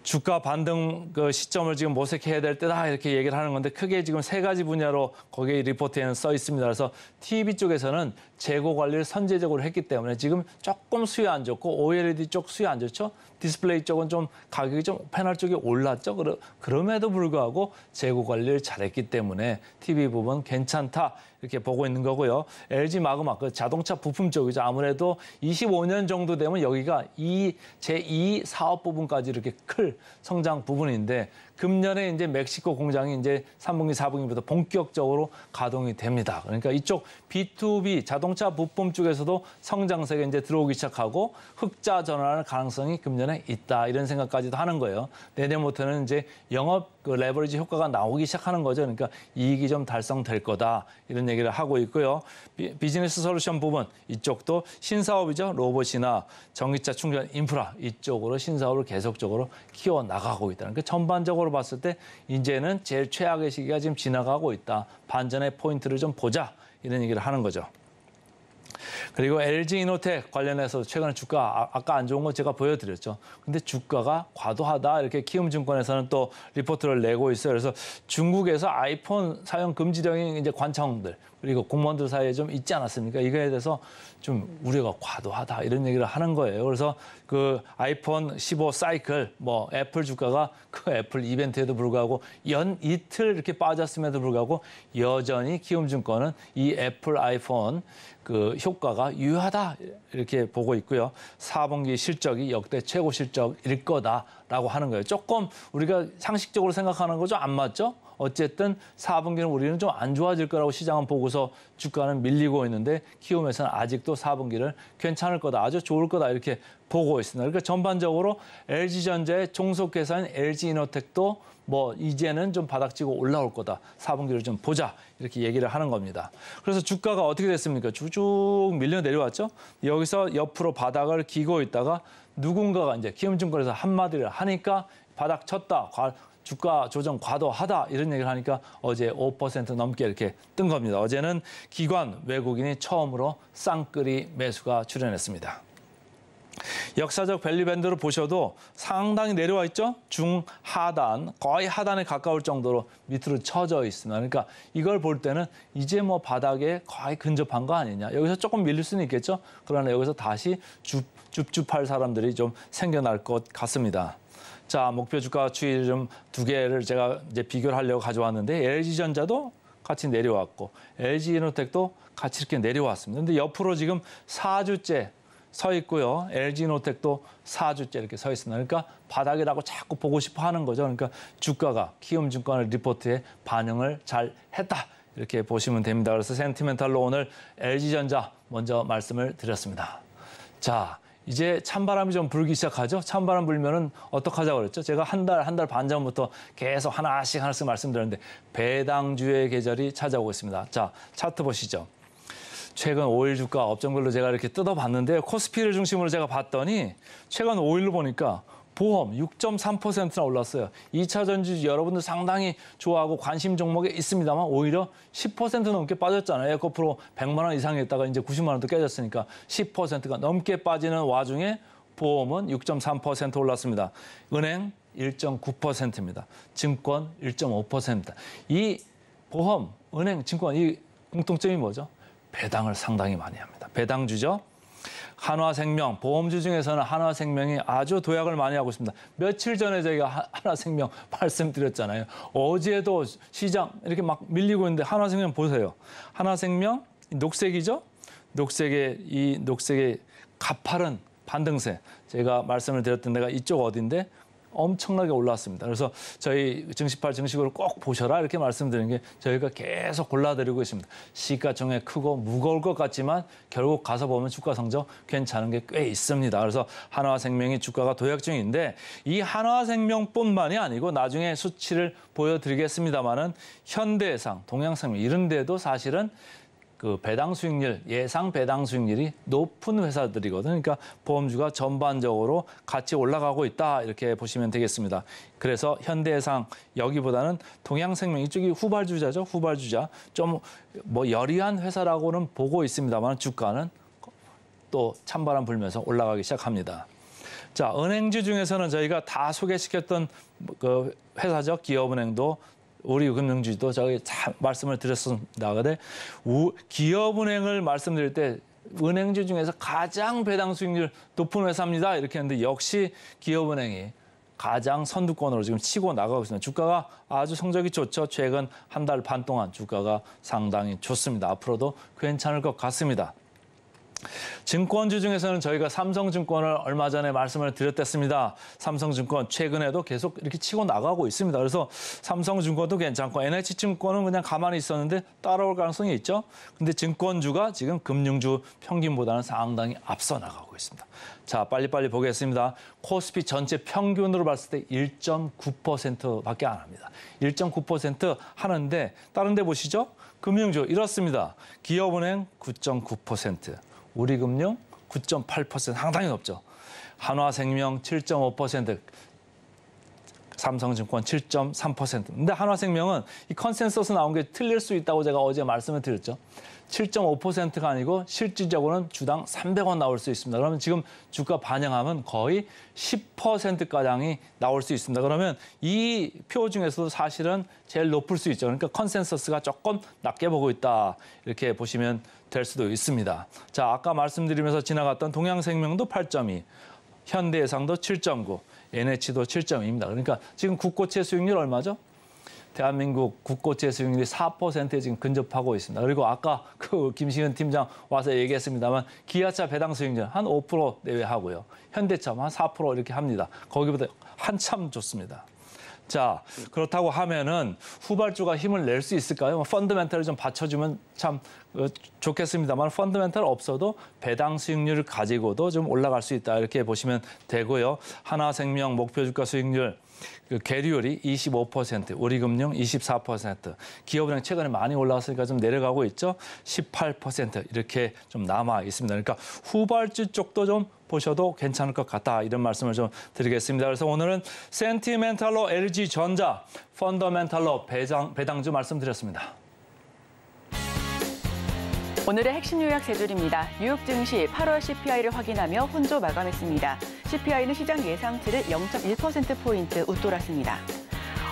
주가 반등 그 시점을 지금 모색해야 될 때다 이렇게 얘기를 하는 건데 크게 지금 세 가지 분야로 거기 리포트에는 써 있습니다. 그래서 TV 쪽에서는 재고 관리를 선제적으로 했기 때문에 지금 조금 수요 안 좋고 OLED 쪽 수요 안 좋죠. 디스플레이 쪽은 좀 가격이 좀 패널 쪽이 올랐죠. 그럼에도 불구하고 재고 관리를 잘했기 때문에 TV 부분 괜찮다 이렇게 보고 있는 거고요. LG 마그마 그 자동차 부품 쪽이죠. 아무래도 25년 정도 되면 여기가 제2 사업 부분까지 이렇게 클 성장 부분인데 금년에 이제 멕시코 공장이 이제 3분기, 4분기부터 본격적으로 가동이 됩니다. 그러니까 이쪽 B2B 자동차 부품 쪽에서도 성장세가 이제 들어오기 시작하고 흑자 전환할 가능성이 금년에 있다. 이런 생각까지도 하는 거예요. 내년부터는 이제 영업 그 레버리지 효과가 나오기 시작하는 거죠. 그러니까 이익이 좀 달성될 거다. 이런 얘기를 하고 있고요. 비즈니스 솔루션 부분 이쪽도 신사업이죠. 로봇이나 전기차 충전 인프라 이쪽으로 신사업을 계속적으로 키워나가고 있다. 그러니까 전반적으로 봤을 때 이제는 제일 최악의 시기가 지금 지나가고 있다. 반전의 포인트를 좀 보자. 이런 얘기를 하는 거죠. 그리고 LG이노텍 관련해서 최근에 주가 아까 안 좋은 거 제가 보여드렸죠. 근데 주가가 과도하다 이렇게 키움증권에서는 또 리포트를 내고 있어요. 그래서 중국에서 아이폰 사용 금지령이 이제 관청들 그리고 공무원들 사이에 좀 있지 않았습니까? 이거에 대해서 좀 우려가 과도하다 이런 얘기를 하는 거예요. 그래서 그 아이폰 15 사이클 뭐 애플 주가가 그 애플 이벤트에도 불구하고 연 이틀 이렇게 빠졌음에도 불구하고 여전히 키움증권은 이 애플 아이폰 그 효과가 유효하다 이렇게 보고 있고요. 4분기 실적이 역대 최고 실적일 거다라고 하는 거예요. 조금 우리가 상식적으로 생각하는 거 좀 안 맞죠? 어쨌든 4분기는 우리는 좀 안 좋아질 거라고 시장은 보고서 주가는 밀리고 있는데 키움에서는 아직도 4분기를 괜찮을 거다, 아주 좋을 거다 이렇게 보고 있습니다. 그러니까 전반적으로 LG전자의 종속회사인 LG이노텍도 뭐 이제는 좀 바닥지고 올라올 거다. 4분기를 좀 보자. 이렇게 얘기를 하는 겁니다. 그래서 주가가 어떻게 됐습니까? 쭉 밀려 내려왔죠. 여기서 옆으로 바닥을 기고 있다가 누군가가 이제 키움증권에서 한마디를 하니까 바닥 쳤다. 주가 조정 과도하다 이런 얘기를 하니까 어제 5% 넘게 이렇게 뜬 겁니다. 어제는 기관 외국인이 처음으로 쌍끌이 매수가 출현했습니다. 역사적 밸류밴드로 보셔도 상당히 내려와 있죠. 중하단, 거의 하단에 가까울 정도로 밑으로 쳐져 있습니다. 그러니까 이걸 볼 때는 이제 뭐 바닥에 거의 근접한 거 아니냐. 여기서 조금 밀릴 수는 있겠죠. 그러나 여기서 다시 줍줍할 사람들이 좀 생겨날 것 같습니다. 자, 목표 주가 추이 좀 두 개를 제가 이제 비교를 하려고 가져왔는데 LG전자도 같이 내려왔고 LG이노텍도 같이 이렇게 내려왔습니다. 근데 옆으로 지금 4주째 서 있고요. LG이노텍도 4주째 이렇게 서 있습니다. 그러니까 바닥이라고 자꾸 보고 싶어 하는 거죠. 그러니까 주가가 키움증권 리포트에 반영을 잘 했다. 이렇게 보시면 됩니다. 그래서 센티멘탈로 오늘 LG전자 먼저 말씀을 드렸습니다. 자, 이제 찬바람이 좀 불기 시작하죠. 찬바람 불면은 어떡하자고 그랬죠? 제가 한 달 반 전부터 계속 하나씩 말씀드렸는데 배당주의 계절이 찾아오고 있습니다. 자, 차트 보시죠. 최근 5일 주가 업종별로 제가 이렇게 뜯어봤는데요. 코스피를 중심으로 제가 봤더니 최근 5일로 보니까 보험 6.3%나 올랐어요. 2차 전지 여러분들 상당히 좋아하고 관심 종목에 있습니다만 오히려 10% 넘게 빠졌잖아요. 에코프로 100만 원 이상이었다가 이제 90만 원도 깨졌으니까 10%가 넘게 빠지는 와중에 보험은 6.3% 올랐습니다. 은행 1.9%입니다. 증권 1.5%입니다. 이 보험, 은행, 증권 이 공통점이 뭐죠? 배당을 상당히 많이 합니다. 배당주죠. 한화생명, 보험주 중에서는 한화생명이 아주 도약을 많이 하고 있습니다. 며칠 전에 저희가 한화생명 말씀드렸잖아요. 어제도 시장 이렇게 막 밀리고 있는데 한화생명 보세요. 한화생명 녹색이죠? 녹색의 가파른 반등세. 제가 말씀을 드렸던 데가 이쪽 어딘데 엄청나게 올라왔습니다. 그래서 저희 증시팔 증식으로 꼭 보셔라 이렇게 말씀드리는 게 저희가 계속 골라드리고 있습니다. 시가총액 크고 무거울 것 같지만 결국 가서 보면 주가 성적 괜찮은 게 꽤 있습니다. 그래서 한화생명이 주가가 도약 중인데 이 한화생명뿐만이 아니고 나중에 수치를 보여드리겠습니다마는 현대해상, 동양생명 이런 데도 사실은 그 배당 수익률, 예상 배당 수익률이 높은 회사들이거든요. 그러니까 보험주가 전반적으로 같이 올라가고 있다 이렇게 보시면 되겠습니다. 그래서 현대해상 여기보다는 동양생명 이쪽이 후발주자죠. 후발주자 좀 뭐 여리한 회사라고는 보고 있습니다만 주가는 또 찬바람 불면서 올라가기 시작합니다. 자, 은행주 중에서는 저희가 다 소개시켰던 그 회사죠. 기업은행도 우리 금융주도 저희 참 말씀을 드렸습니다. 근데 기업은행을 말씀드릴 때 은행주 중에서 가장 배당 수익률 높은 회사입니다. 이렇게 했는데 역시 기업은행이 가장 선두권으로 지금 치고 나가고 있습니다. 주가가 아주 성적이 좋죠. 최근 한 달 반 동안 주가가 상당히 좋습니다. 앞으로도 괜찮을 것 같습니다. 증권주 중에서는 저희가 삼성증권을 얼마 전에 말씀을 드렸댔습니다. 삼성증권 최근에도 계속 이렇게 치고 나가고 있습니다. 그래서 삼성증권도 괜찮고 NH증권은 그냥 가만히 있었는데 따라올 가능성이 있죠. 근데 증권주가 지금 금융주 평균보다는 상당히 앞서 나가고 있습니다. 자, 빨리빨리 보겠습니다. 코스피 전체 평균으로 봤을 때 1.9%밖에 안 합니다. 1.9% 하는데 다른 데 보시죠. 금융주 이렇습니다. 기업은행 9.9%. 우리금융 9.8% 상당히 높죠. 한화생명 7.5%, 삼성증권 7.3%. 근데 한화생명은 이 컨센서스 나온 게 틀릴 수 있다고 제가 어제 말씀을 드렸죠. 7.5%가 아니고 실질적으로는 주당 300원 나올 수 있습니다. 그러면 지금 주가 반영하면 거의 10%가량이 나올 수 있습니다. 그러면 이 표 중에서도 사실은 제일 높을 수 있죠. 그러니까 컨센서스가 조금 낮게 보고 있다. 이렇게 보시면 될 수도 있습니다. 자, 아까 말씀드리면서 지나갔던 동양생명도 8.2, 현대해상도 7.9, NH도 7.2입니다. 그러니까 지금 국고채 수익률 얼마죠? 대한민국 국고채 수익률이 4%에 지금 근접하고 있습니다. 그리고 아까 그 김시현 팀장 와서 얘기했습니다만 기아차 배당 수익률 한 5% 내외 하고요. 현대차 한 4% 이렇게 합니다. 거기보다 한참 좋습니다. 자, 그렇다고 하면은 후발주가 힘을 낼 수 있을까요? 펀더멘털을 좀 받쳐주면 참 좋겠습니다만 펀더멘털 없어도 배당 수익률을 가지고도 좀 올라갈 수 있다 이렇게 보시면 되고요. 한화생명 목표 주가 수익률 그 계류율이 25%, 우리금융 24%, 기업은행 최근에 많이 올라왔으니까 좀 내려가고 있죠. 18% 이렇게 좀 남아 있습니다. 그러니까 후발주 쪽도 좀 보셔도 괜찮을 것 같다 이런 말씀을 좀 드리겠습니다. 그래서 오늘은 센티멘탈로 LG전자, 펀더멘탈로 배당주 말씀드렸습니다. 오늘의 핵심 요약 세 줄입니다. 뉴욕 증시 8월 CPI를 확인하며 혼조 마감했습니다. CPI는 시장 예상치를 0.1%포인트 웃돌았습니다.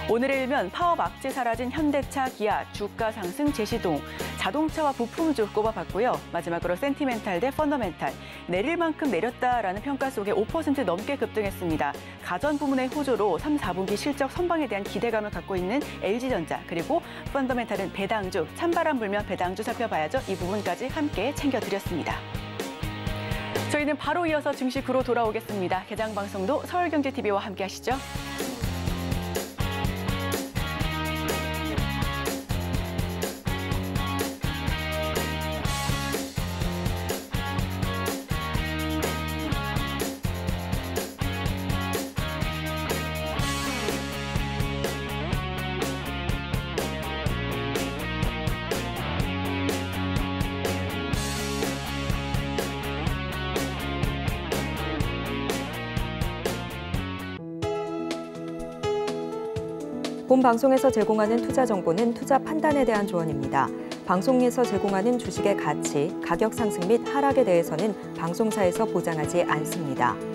오늘의 일면 파업 악재 사라진 현대차, 기아, 주가 상승 제시동, 자동차와 부품주 꼽아봤고요. 마지막으로 센티멘탈 대 펀더멘탈, 내릴 만큼 내렸다라는 평가 속에 5% 넘게 급등했습니다. 가전 부문의 호조로 3, 4분기 실적 선방에 대한 기대감을 갖고 있는 LG전자, 그리고 펀더멘탈은 배당주, 찬바람 불면 배당주 살펴봐야죠. 이 부분까지 함께 챙겨드렸습니다. 저희는 바로 이어서 증시구로 돌아오겠습니다. 개장 방송도 서울경제TV와 함께 하시죠. 본 방송에서 제공하는 투자 정보는 투자 판단에 대한 조언입니다. 방송에서 제공하는 주식의 가치, 가격 상승 및 하락에 대해서는 방송사에서 보장하지 않습니다.